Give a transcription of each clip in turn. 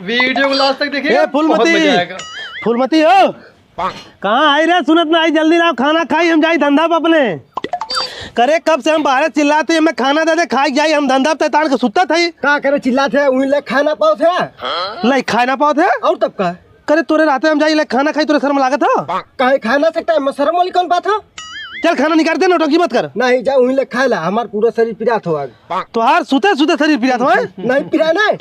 Video को last तक देखिए। फूलमती हो कहाँ आई रे? सुनत ना आई, जल्दी ना खाना खाई, हम जाई धंधा पे अपने। करे कब से हम बाहर चिल्लाते, मैं खाना दे दे खाई जाई, हम धंधा पे तान के सुता थी। का करे चिल्लाते उही ले खाना पाओ थे नहीं खाना पाओ थे और तब का करे तोरे राते हम जाई ले खाना खाई, तोरे शर्म लागत हो? कहे खा ना सकता है, शर्म वाली कौन बात है? चल खाना निकाल दे, नौटंकी मत कर। नहीं जा उही ले खाए ला, हमार पूरा शरीर पिरात हो आग। तो हार सुते सुते शरीर पिरात हो? नहीं पिरा नहीं।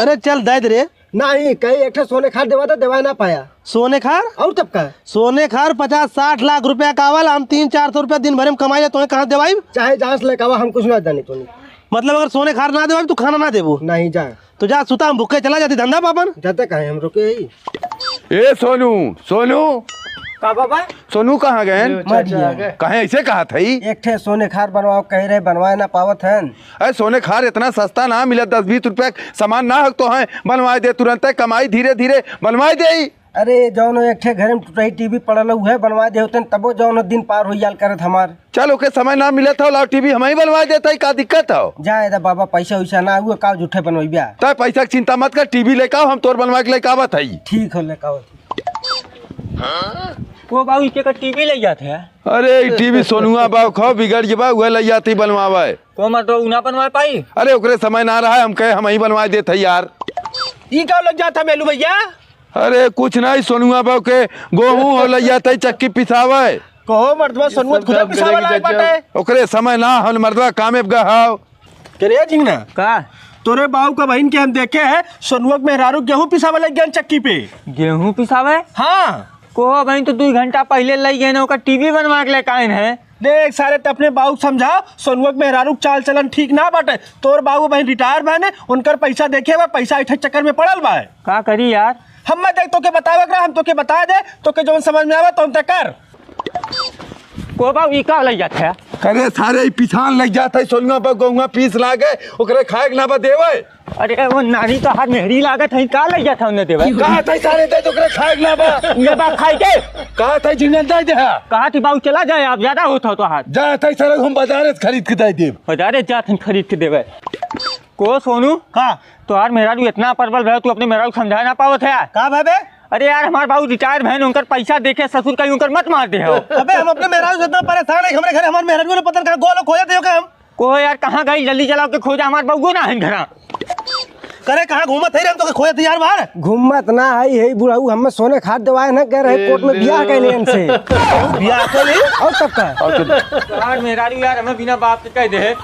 अरे चल दे दे रे। नहीं कहीं एक सोने खार देवा था, देवा ना पाया। सोने खार और तब का सोने खार 50-60 लाख रुपया का आवल, हम 300-400 रुपया दिन भर में कमाई, तो कहाँ देवाई? चाहे जहाँ से लेकर हम कुछ ना जानी तो नहीं। मतलब अगर सोने खार ना देवाई तो खाना ना देबो? नहीं जा तो जा सुता, हम भूखे चला जाती धंधा पापन। जाते कहे हम रुके ही। ए सोनू सोनू का बाबा सोनू कहाँ गए? कहे ऐसे कहा था एक ठे सोने खार बनवाओ, कह रहे बनवाए ना पावत है। अरे सोने खार इतना सस्ता ना मिला, 10-20 रुपया सामान ना हक तो है, बनवाए दे तुरंत कमाई धीरे धीरे बनवाए दे। अरे जौन एक ठे घर में टूटाई टीवी पड़ल है, बनवा दे होते तबो जौन दिन पार हो जाल करत हमार। चल ओके समय ना मिला था, लाओ टीवी हम ही बनवा देता, का दिक्कत हो? जाए बाबा पैसा वैसा ना हुआ, का झूठे बनवाइया। तो पैसा की चिंता मत कर, टीवी लेकर आओ, हम तोर बनवा के लेकर आवत है। ठीक हो लेका वो बाबू इके का टीवी ले जाते हैं। अरे टीवी सोनुआ बाबू खो बिगड़ जबा, वह ले जाती बनवावे। को मतलब ना बनवा पाई? अरे ओकरे समय ना रहा, हम कहे हम ही बनवा देते यार। ई का लग जाता मेलू भैया? अरे कुछ नहीं, सोनुआ बाबू के गेहूं हो ले जाते चक्की पिसावे। कहो मर्दवा सोनुआ खुदा पिसावे लायक बाटे। ओकरे समय ना हम मर्दवा कामे गहाव। करे झिंगना का तोरे बाबू का बहन के हम देखे हैं, सोनुआ के मेहरारू गेहूं पिसावे लग गया चक्की पे। गेहूं पिसावे? हाँ को भाई तो 2 घंटा पहले लग गए ना, टीवी बनवा के लेके आए हैं। देख सारे ते अपने बाबू समझा, सोनुआ के मेहरारू चाल चलन ठीक ना बाटे। तोर बाबू बहन रिटायर बहने, उनकर पैसा देखे बा, पैसा इठे चक्कर में पड़ल बा। का करी यार? हम मैं देख तो के बतावे करा, हम तो के बता दे, तो के जो समझ में आवे तो हम तक कर। को बाबू ई का लग जाते हैं? करे सारे पिछान लग जाता है, सोनुआ बाबू गेहूं पीस लागे, ओकरे खाए के ना बा देवे। अरे वो नानी तो हाथ मेहरी लागत है, का लग जाता उन्हें देवे? कहा था सारे दे तो ओकरे खाए के ना बा। ये बात खाई के कहा था जिंगन दे दे। कहा थी बाबू चला जाए, आप ज्यादा होता तो हाथ जाता है सारे हम बाजार से खरीद के दे दे। बाजारे जाते खरीद के देवे। को सोनू का तो यार मेहरारू इतना परबल भैया, तू अपने मेहरारू समझा ना पावत है? का भाबे? अरे यार हमारे बाबू रिटायर बहन, उनकर पैसा देखे ससुर का उनकर मत मार दे हो। अबे हम अपने मेहरारू से इतना परेशान है, हमारे घर हमारे मेहरारू ने पता कहां गोलो खोया थे हम। को यार कहाँ गई, जल्दी चलाओ के खोजा, हमारे बाबू ना है घर। करे कहां घूमत है रे, हम तो खोया थे यार बाहर। घूमत ना है बुढ़ाऊ, हमें सोने खाद देवाए ना, कह रहे कोर्ट में बियाह कैले हमसे। बियाह कर ले और तब का यार मेहरारू यार हमें बिना बाप के कह दे।